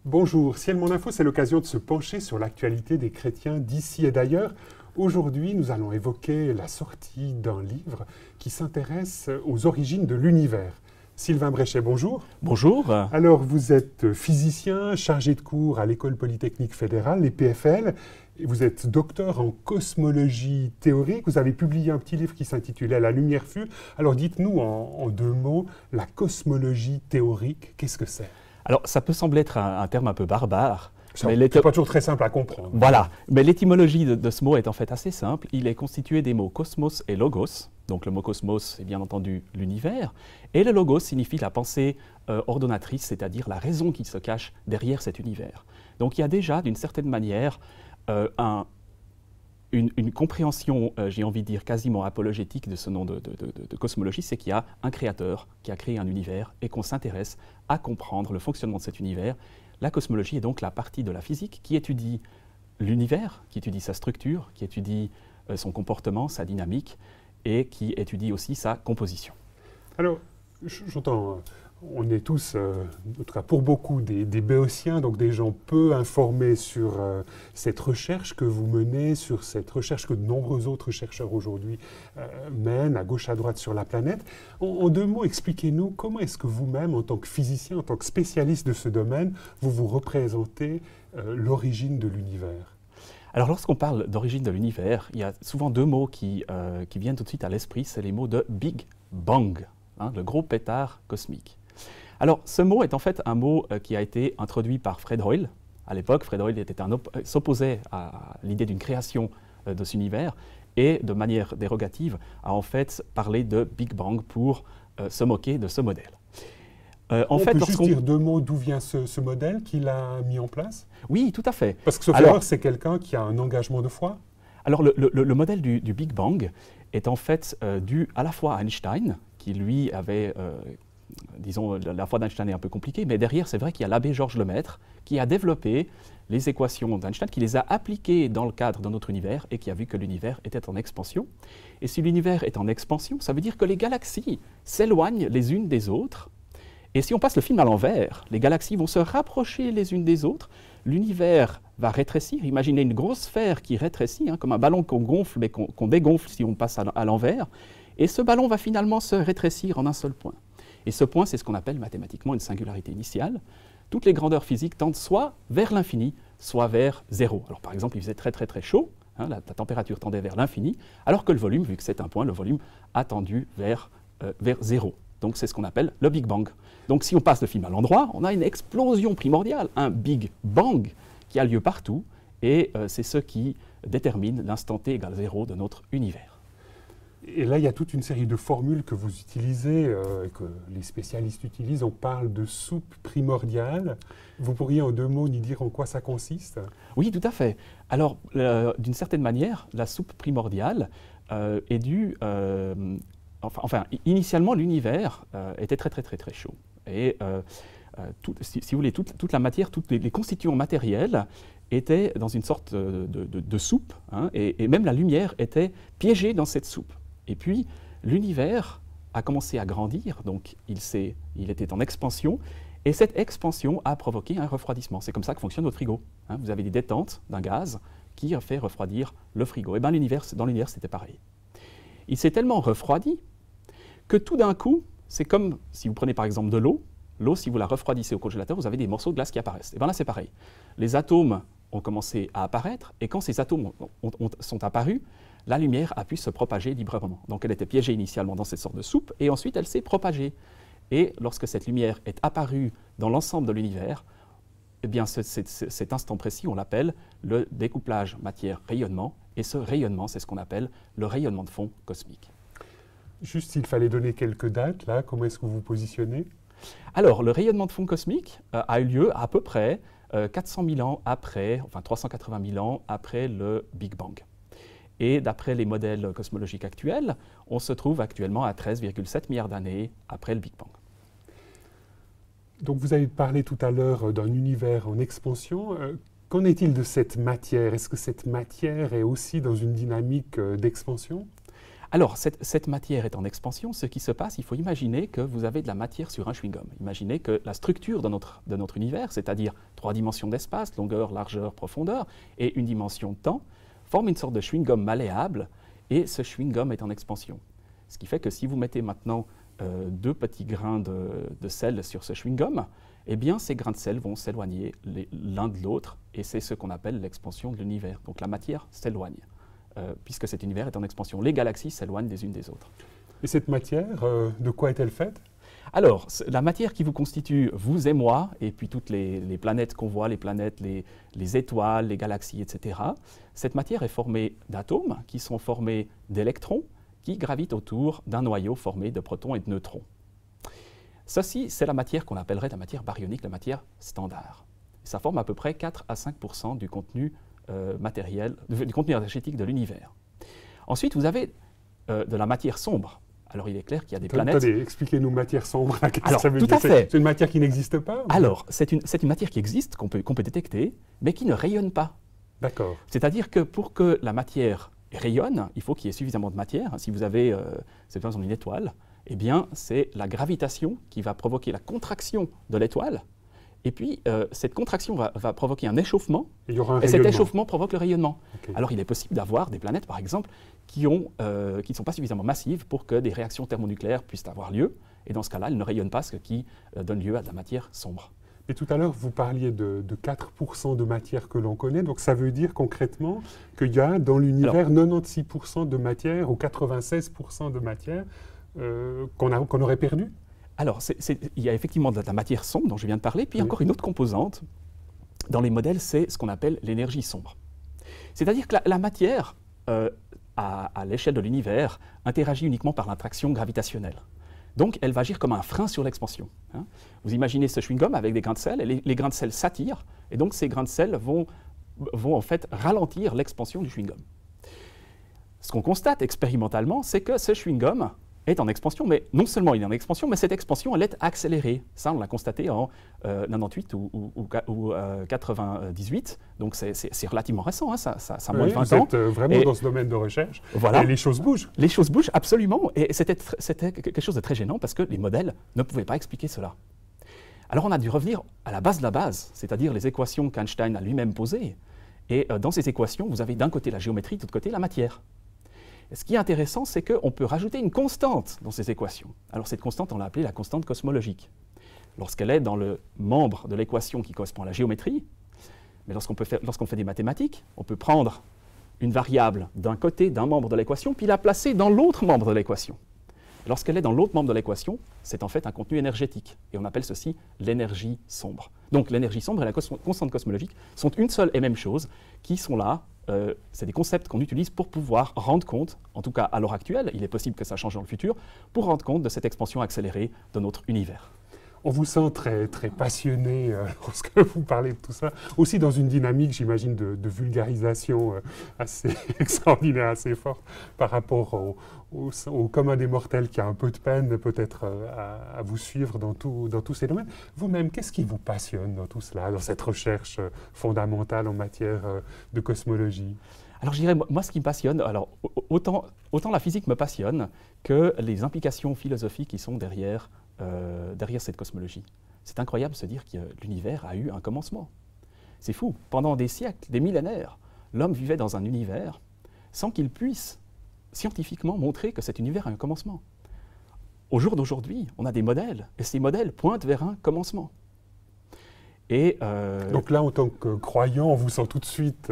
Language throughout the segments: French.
Bonjour, Ciel Mon Info, c'est l'occasion de se pencher sur l'actualité des chrétiens d'ici et d'ailleurs. Aujourd'hui, nous allons évoquer la sortie d'un livre qui s'intéresse aux origines de l'univers. Sylvain Bréchet, bonjour. Bonjour. Alors, vous êtes physicien, chargé de cours à l'École Polytechnique Fédérale, l'EPFL. Vous êtes docteur en cosmologie théorique. Vous avez publié un petit livre qui s'intitulait « La lumière fut ». Alors, dites-nous en deux mots, la cosmologie théorique, qu'est-ce que c'est ? Alors, ça peut sembler être un terme un peu barbare. C'est pas toujours très simple à comprendre. Voilà, mais l'étymologie de ce mot est en fait assez simple. Il est constitué des mots cosmos et logos. Donc le mot cosmos, c'est bien entendu l'univers. Et le logos signifie la pensée ordonnatrice, c'est-à-dire la raison qui se cache derrière cet univers. Donc il y a déjà, d'une certaine manière, une compréhension, j'ai envie de dire, quasiment apologétique de ce nom de cosmologie, c'est qu'il y a un créateur qui a créé un univers et qu'on s'intéresse à comprendre le fonctionnement de cet univers. La cosmologie est donc la partie de la physique qui étudie l'univers, qui étudie sa structure, qui étudie son comportement, sa dynamique, et qui étudie aussi sa composition. Alors, j'entends, on est tous, en tout cas pour beaucoup, des béotiens, donc des gens peu informés sur cette recherche que vous menez, sur cette recherche que de nombreux autres chercheurs aujourd'hui mènent à gauche, à droite sur la planète. En deux mots, expliquez-nous comment est-ce que vous-même, en tant que physicien, en tant que spécialiste de ce domaine, vous vous représentez l'origine de l'univers ? Alors lorsqu'on parle d'origine de l'univers, il y a souvent deux mots qui viennent tout de suite à l'esprit, c'est les mots de Big Bang, hein, le gros pétard cosmique. Alors ce mot est en fait un mot qui a été introduit par Fred Hoyle. À l'époque, Fred Hoyle s'opposait à l'idée d'une création de cet univers et de manière dérogative a en fait parlé de Big Bang pour se moquer de ce modèle. On peut juste dire deux mots d'où vient ce modèle qu'il a mis en place ? Oui, tout à fait. Parce que sauf erreur, c'est quelqu'un qui a un engagement de foi ? Alors le modèle du Big Bang est en fait dû à la fois à Einstein, qui lui avait, disons, la foi d'Einstein est un peu compliquée, mais derrière c'est vrai qu'il y a l'abbé Georges Lemaître qui a développé les équations d'Einstein, qui les a appliquées dans le cadre de notre univers et qui a vu que l'univers était en expansion. Et si l'univers est en expansion, ça veut dire que les galaxies s'éloignent les unes des autres. Et si on passe le film à l'envers, les galaxies vont se rapprocher les unes des autres, l'univers va rétrécir. Imaginez une grosse sphère qui rétrécit, hein, comme un ballon qu'on gonfle mais qu'on dégonfle si on passe à l'envers. Et ce ballon va finalement se rétrécir en un seul point. Et ce point, c'est ce qu'on appelle mathématiquement une singularité initiale. Toutes les grandeurs physiques tendent soit vers l'infini, soit vers zéro. Alors par exemple, il faisait très très très chaud, hein, la température tendait vers l'infini, alors que le volume, vu que c'est un point, le volume a tendu vers zéro. Donc c'est ce qu'on appelle le Big Bang. Donc si on passe le film à l'endroit, on a une explosion primordiale, un Big Bang qui a lieu partout, et c'est ce qui détermine l'instant t égale 0 de notre univers. Et là, il y a toute une série de formules que vous utilisez, que les spécialistes utilisent. On parle de soupe primordiale. Vous pourriez en deux mots nous dire en quoi ça consiste ? Oui, tout à fait. Alors, d'une certaine manière, la soupe primordiale est due... Enfin, initialement, l'univers était très, très, très, très chaud. Et si vous voulez, toute la matière, tous les constituants matériels étaient dans une sorte de soupe, hein, et même la lumière était piégée dans cette soupe. Et puis, l'univers a commencé à grandir, donc il était en expansion, et cette expansion a provoqué un refroidissement. C'est comme ça que fonctionne votre frigo. Hein. Vous avez des détentes d'un gaz qui a fait refroidir le frigo. Et bien, dans l'univers, c'était pareil. Il s'est tellement refroidi que tout d'un coup, c'est comme si vous prenez par exemple de l'eau. L'eau, si vous la refroidissez au congélateur, vous avez des morceaux de glace qui apparaissent. Et bien là, c'est pareil. Les atomes ont commencé à apparaître, et quand ces atomes sont apparus, la lumière a pu se propager librement. Donc elle était piégée initialement dans cette sorte de soupe, et ensuite elle s'est propagée. Et lorsque cette lumière est apparue dans l'ensemble de l'univers, eh bien cet instant précis, on l'appelle le découplage matière-rayonnement, et ce rayonnement, c'est ce qu'on appelle le rayonnement de fond cosmique. Juste s'il fallait donner quelques dates, là, comment est-ce que vous vous positionnez ? Alors, le rayonnement de fond cosmique a eu lieu à peu près 400 000 ans après, enfin 380 000 ans après le Big Bang. Et d'après les modèles cosmologiques actuels, on se trouve actuellement à 13,7 milliards d'années après le Big Bang. Donc vous avez parlé tout à l'heure d'un univers en expansion. Qu'en est-il de cette matière ? Est-ce que cette matière est aussi dans une dynamique d'expansion ? Alors, cette matière est en expansion. Ce qui se passe, il faut imaginer que vous avez de la matière sur un chewing-gum. Imaginez que la structure de notre univers, c'est-à-dire 3 dimensions d'espace, longueur, largeur, profondeur, et une dimension de temps, forme une sorte de chewing-gum malléable, et ce chewing-gum est en expansion. Ce qui fait que si vous mettez maintenant 2 petits grains de sel sur ce chewing-gum, eh bien, ces grains de sel vont s'éloigner l'un de l'autre, et c'est ce qu'on appelle l'expansion de l'univers. Donc la matière s'éloigne. Puisque cet univers est en expansion. Les galaxies s'éloignent les unes des autres. Et cette matière, de quoi est-elle faite? Alors, la matière qui vous constitue, vous et moi, et puis toutes les planètes qu'on voit, les planètes, les étoiles, les galaxies, etc., cette matière est formée d'atomes qui sont formés d'électrons qui gravitent autour d'un noyau formé de protons et de neutrons. Ceci, c'est la matière qu'on appellerait la matière baryonique, la matière standard. Ça forme à peu près 4 à 5% du contenu matériel, du contenu énergétique de l'univers. Ensuite, vous avez de la matière sombre. Alors, il est clair qu'il y a des planètes... Attendez, expliquez-nous matière sombre. Alors, ça veut tout dire, à fait. C'est une matière qui n'existe pas? Alors, c'est une matière qui existe, qu'on peut détecter, mais qui ne rayonne pas. D'accord. C'est-à-dire que pour que la matière rayonne, il faut qu'il y ait suffisamment de matière. Si vous avez, c'est par exemple une étoile, eh bien, c'est la gravitation qui va provoquer la contraction de l'étoile. Et puis, cette contraction va provoquer un échauffement, et cet échauffement provoque le rayonnement. Okay. Alors, il est possible d'avoir des planètes, par exemple, qui ne sont pas suffisamment massives pour que des réactions thermonucléaires puissent avoir lieu. Et dans ce cas-là, elles ne rayonnent pas, ce qui donne lieu à de la matière sombre. Et tout à l'heure, vous parliez de 4% de matière que l'on connaît. Donc, ça veut dire concrètement qu'il y a dans l'univers 96% de matière ou 96% de matière qu'on aurait perdu? Alors, il y a effectivement de la matière sombre dont je viens de parler, puis encore une autre composante dans les modèles, c'est ce qu'on appelle l'énergie sombre. C'est-à-dire que la matière, à l'échelle de l'univers, interagit uniquement par l'attraction gravitationnelle. Donc, elle va agir comme un frein sur l'expansion. Hein. Vous imaginez ce chewing-gum avec des grains de sel, et les grains de sel s'attirent, et donc ces grains de sel vont en fait ralentir l'expansion du chewing-gum. Ce qu'on constate expérimentalement, c'est que ce chewing-gum est en expansion, mais non seulement il est en expansion, mais cette expansion, elle est accélérée. Ça, on l'a constaté en 98 ou 98, donc c'est relativement récent, hein, ça a moins de 20 ans. Vous êtes vraiment dans ce domaine de recherche, voilà. Et les choses bougent. Les choses bougent, absolument, et c'était quelque chose de très gênant parce que les modèles ne pouvaient pas expliquer cela. Alors on a dû revenir à la base de la base, c'est-à-dire les équations qu'Einstein a lui-même posées, et dans ces équations, vous avez d'un côté la géométrie, de l'autre côté la matière. Et ce qui est intéressant, c'est qu'on peut rajouter une constante dans ces équations. Alors cette constante, on l'a appelée la constante cosmologique. Lorsqu'elle est dans le membre de l'équation qui correspond à la géométrie, mais lorsqu'on fait des mathématiques, on peut prendre une variable d'un côté d'un membre de l'équation, puis la placer dans l'autre membre de l'équation. Lorsqu'elle est dans l'autre membre de l'équation, c'est en fait un contenu énergétique, et on appelle ceci l'énergie sombre. Donc l'énergie sombre et la constante cosmologique sont une seule et même chose, qui sont là. C'est des concepts qu'on utilise pour pouvoir rendre compte, en tout cas à l'heure actuelle, il est possible que ça change dans le futur, pour rendre compte de cette expansion accélérée de notre univers. On vous sent très, très passionné lorsque vous parlez de tout ça. Aussi dans une dynamique, j'imagine, de vulgarisation assez extraordinaire, assez forte par rapport au commun des mortels qui a un peu de peine peut-être à vous suivre dans tous ces domaines. Vous-même, qu'est-ce qui vous passionne dans tout cela, dans cette recherche fondamentale en matière de cosmologie? Alors je dirais, moi ce qui me passionne, alors autant la physique me passionne que les implications philosophiques qui sont derrière cette cosmologie. C'est incroyable de se dire que l'univers a eu un commencement. C'est fou. Pendant des siècles, des millénaires, l'homme vivait dans un univers sans qu'il puisse scientifiquement montrer que cet univers a un commencement. Au jour d'aujourd'hui, on a des modèles, et ces modèles pointent vers un commencement. Et donc là, en tant que croyant, on vous sent tout de suite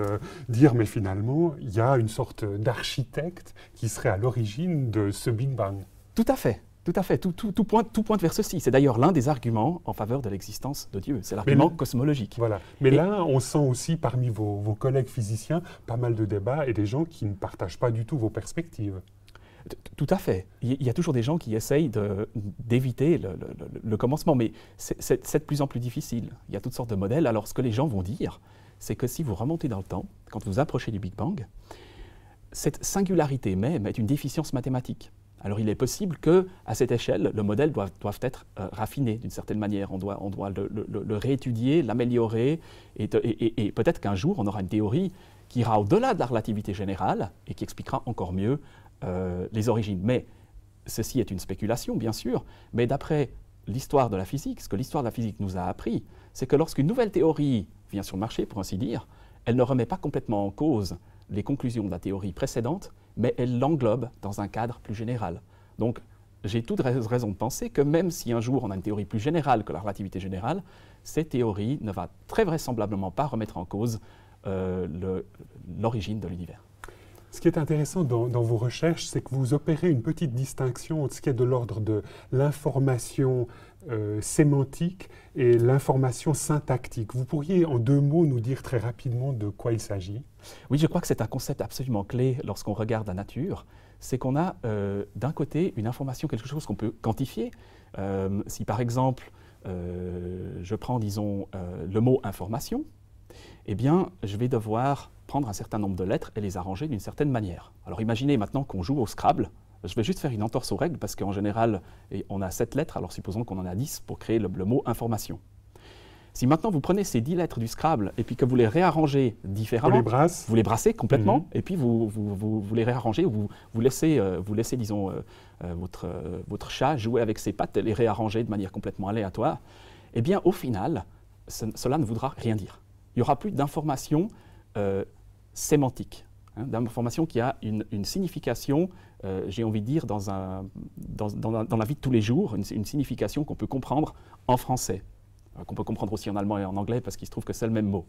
dire, mais finalement, il y a une sorte d'architecte qui serait à l'origine de ce Big Bang. Tout à fait. Tout à fait, tout pointe vers ceci. C'est d'ailleurs l'un des arguments en faveur de l'existence de Dieu. C'est l'argument cosmologique. Voilà. Mais là, on sent aussi parmi vos collègues physiciens pas mal de débats et des gens qui ne partagent pas du tout vos perspectives. Tout à fait. Il y a toujours des gens qui essayent d'éviter le commencement, mais c'est de plus en plus difficile. Il y a toutes sortes de modèles. Alors, ce que les gens vont dire, c'est que si vous remontez dans le temps, quand vous approchez du Big Bang, cette singularité même est une déficience mathématique. Alors il est possible qu'à cette échelle, le modèle doive être raffiné d'une certaine manière. On doit le réétudier, l'améliorer, et peut-être qu'un jour, on aura une théorie qui ira au-delà de la relativité générale et qui expliquera encore mieux les origines. Mais ceci est une spéculation, bien sûr, mais d'après l'histoire de la physique, ce que l'histoire de la physique nous a appris, c'est que lorsqu'une nouvelle théorie vient sur le marché, pour ainsi dire, elle ne remet pas complètement en cause les conclusions de la théorie précédente, mais elle l'englobe dans un cadre plus général. Donc, j'ai toute raison de penser que même si un jour on a une théorie plus générale que la relativité générale, cette théorie ne va très vraisemblablement pas remettre en cause l'origine de l'univers. Ce qui est intéressant dans vos recherches, c'est que vous opérez une petite distinction entre ce qui est de l'ordre de l'information sémantique et l'information syntactique. Vous pourriez en 2 mots nous dire très rapidement de quoi il s'agit? Oui, je crois que c'est un concept absolument clé lorsqu'on regarde la nature. C'est qu'on a d'un côté une information, quelque chose qu'on peut quantifier. Si par exemple, je prends, disons, le mot information, eh bien, je vais devoir prendre un certain nombre de lettres et les arranger d'une certaine manière. Alors imaginez maintenant qu'on joue au Scrabble. Je vais juste faire une entorse aux règles parce qu'en général, on a 7 lettres, alors supposons qu'on en a 10 pour créer le mot information. Si maintenant vous prenez ces 10 lettres du Scrabble et puis que vous les réarrangez différemment, vous les brassez complètement et puis vous les réarrangez, ou vous laissez, disons, votre chat jouer avec ses pattes et les réarranger de manière complètement aléatoire, eh bien au final, cela ne voudra rien dire. Il n'y aura plus d'information sémantique, d'information qui a une signification, j'ai envie de dire, dans la vie de tous les jours, une signification qu'on peut comprendre en français, qu'on peut comprendre aussi en allemand et en anglais parce qu'il se trouve que c'est le même mot.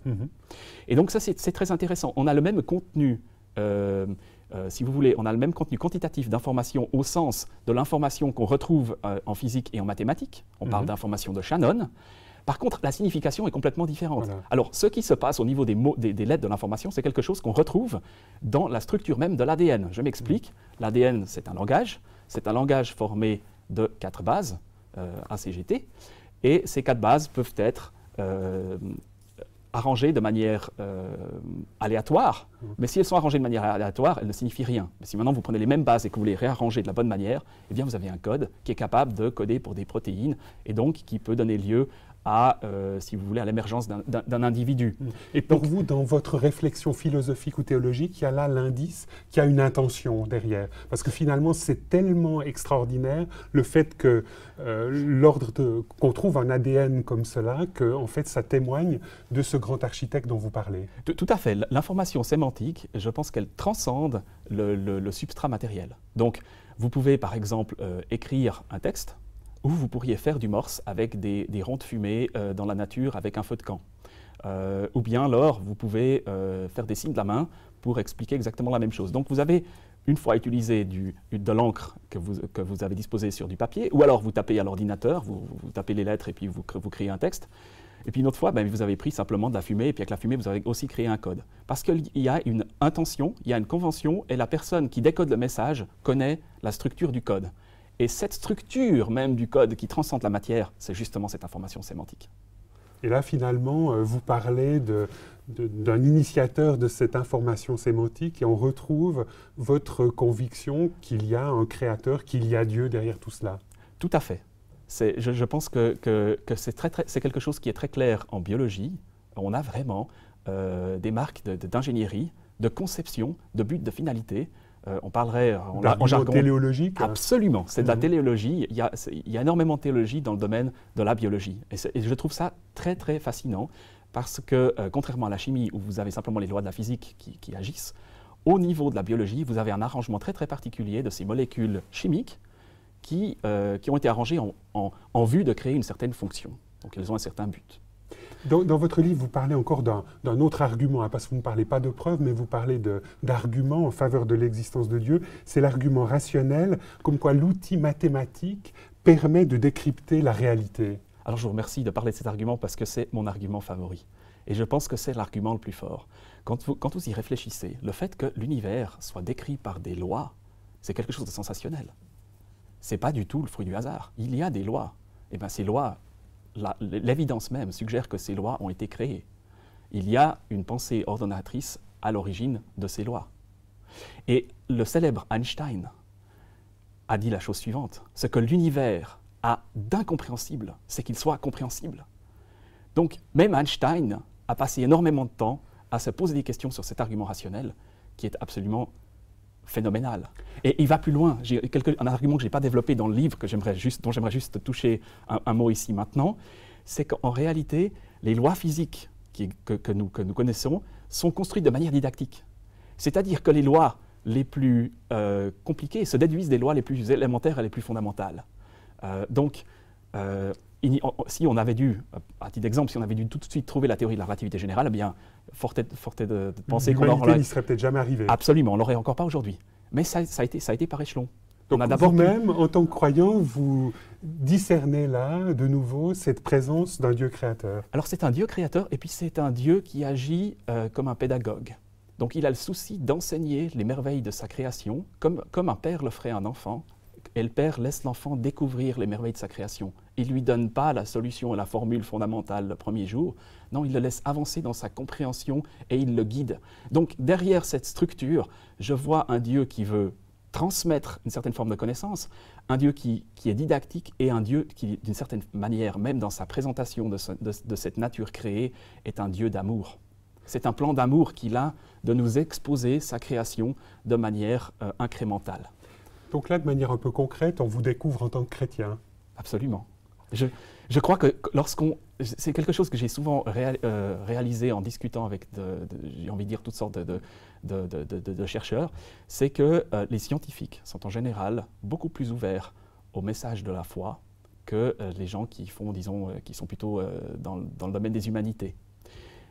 Et donc ça, c'est très intéressant. On a le même contenu, si vous voulez, on a le même contenu quantitatif d'information au sens de l'information qu'on retrouve en physique et en mathématiques. On parle d'information de Shannon. Par contre, la signification est complètement différente. Voilà. Alors, ce qui se passe au niveau des lettres de l'information, c'est quelque chose qu'on retrouve dans la structure même de l'ADN. Je m'explique. L'ADN, c'est un langage formé de 4 bases, ACGT, et ces 4 bases peuvent être arrangées de manière aléatoire, mais si elles sont arrangées de manière aléatoire, elles ne signifient rien. Mais si maintenant vous prenez les mêmes bases et que vous les réarrangez de la bonne manière, eh bien vous avez un code qui est capable de coder pour des protéines et donc qui peut donner lieu à, si vous voulez, à l'émergence d'un individu. Et pour vous, dans votre réflexion philosophique ou théologique, il y a là l'indice qu'il y a une intention derrière. Parce que finalement, c'est tellement extraordinaire le fait que qu'on trouve un ADN comme cela, que en fait, ça témoigne de ce grand architecte dont vous parlez. Tout à fait. L'information sémantique, je pense qu'elle transcende le substrat matériel. Donc, vous pouvez, par exemple, écrire un texte, ou vous pourriez faire du morse avec des ronds de fumée dans la nature avec un feu de camp. Ou bien alors, vous pouvez faire des signes de la main pour expliquer exactement la même chose. Donc vous avez, une fois utilisé de l'encre que vous avez disposée sur du papier, ou alors vous tapez à l'ordinateur, vous tapez les lettres et puis vous créez un texte. Et puis une autre fois, vous avez pris simplement de la fumée, et puis avec la fumée, vous avez aussi créé un code. Parce qu'il y a une intention, il y a une convention, et la personne qui décode le message connaît la structure du code. Et cette structure même du code qui transcende la matière, c'est justement cette information sémantique. Et là, finalement, vous parlez d'un initiateur de cette information sémantique et on retrouve votre conviction qu'il y a un créateur, qu'il y a Dieu derrière tout cela. Tout à fait. Je pense que c'est quelque chose qui est très clair en biologie. On a vraiment des marques d'ingénierie, de conception, de but, de finalité. On parlerait en jargon téléologique. Absolument, c'est de la téléologie. Il y a énormément de théologie dans le domaine de la biologie. Et je trouve ça très, très fascinant parce que, contrairement à la chimie, où vous avez simplement les lois de la physique qui agissent, au niveau de la biologie, vous avez un arrangement très, très particulier de ces molécules chimiques qui ont été arrangées en vue de créer une certaine fonction. Donc, elles ont un certain but. Dans votre livre, vous parlez encore d'un autre argument, parce que vous ne parlez pas de preuves, mais vous parlez d'arguments en faveur de l'existence de Dieu. C'est l'argument rationnel, comme quoi l'outil mathématique permet de décrypter la réalité. Alors je vous remercie de parler de cet argument parce que c'est mon argument favori. Et je pense que c'est l'argument le plus fort. Quand vous y réfléchissez, le fait que l'univers soit décrit par des lois, c'est quelque chose de sensationnel. Ce n'est pas du tout le fruit du hasard. Il y a des lois. Et bien ces lois, l'évidence même suggère que ces lois ont été créées. Il y a une pensée ordonnatrice à l'origine de ces lois. Et le célèbre Einstein a dit la chose suivante, ce que l'univers a d'incompréhensible, c'est qu'il soit compréhensible. Donc même Einstein a passé énormément de temps à se poser des questions sur cet argument rationnel qui est absolument phénoménal. Et il va plus loin. J'ai un argument que je n'ai pas développé dans le livre, dont j'aimerais juste toucher un mot ici maintenant, c'est qu'en réalité, les lois physiques que nous connaissons sont construites de manière didactique. C'est-à-dire que les lois les plus compliquées se déduisent des lois les plus élémentaires et les plus fondamentales. Si on avait dû, à titre d'exemple, si on avait dû tout de suite trouver la théorie de la relativité générale, eh bien, fort est de penser qu'on l'humanité n'y serait peut-être jamais arrivée. Absolument, on ne l'aurait encore pas aujourd'hui. Mais ça a été par échelon. Donc vous-même, en tant que croyant, vous discernez là, de nouveau, cette présence d'un Dieu créateur. Alors c'est un Dieu créateur, et puis c'est un Dieu qui agit comme un pédagogue. Donc il a le souci d'enseigner les merveilles de sa création, comme un père le ferait à un enfant. Et le père laisse l'enfant découvrir les merveilles de sa création. Il ne lui donne pas la solution et la formule fondamentale le premier jour. Non, il le laisse avancer dans sa compréhension et il le guide. Donc derrière cette structure, je vois un Dieu qui veut transmettre une certaine forme de connaissance, un Dieu qui est didactique et un Dieu qui, d'une certaine manière, même dans sa présentation de cette nature créée, est un Dieu d'amour. C'est un plan d'amour qu'il a de nous exposer sa création de manière incrémentale. Donc là, de manière un peu concrète, on vous découvre en tant que chrétien. Absolument. Je crois que c'est quelque chose que j'ai souvent réalisé en discutant avec, j'ai envie de dire, toutes sortes de chercheurs, c'est que les scientifiques sont en général beaucoup plus ouverts au message de la foi que les gens qui sont plutôt dans le domaine des humanités.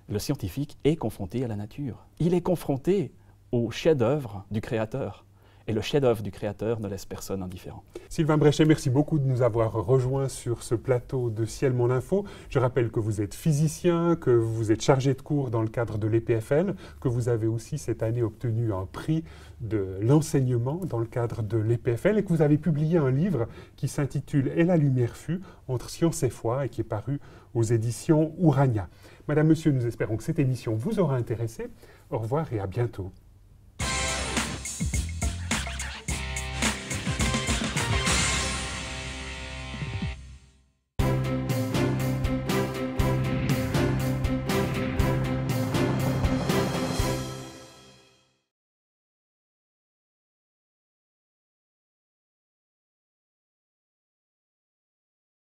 Le scientifique est confronté à la nature. Il est confronté au chef-d'œuvre du Créateur. Et le chef-d'œuvre du Créateur ne laisse personne indifférent. Sylvain Bréchet, merci beaucoup de nous avoir rejoints sur ce plateau de Ciel Mon Info. Je rappelle que vous êtes physicien, que vous êtes chargé de cours dans le cadre de l'EPFL, que vous avez aussi cette année obtenu un prix de l'enseignement dans le cadre de l'EPFL et que vous avez publié un livre qui s'intitule « Et la lumière fut » entre science et foi et qui est paru aux éditions Urania. Madame, Monsieur, nous espérons que cette émission vous aura intéressé. Au revoir et à bientôt.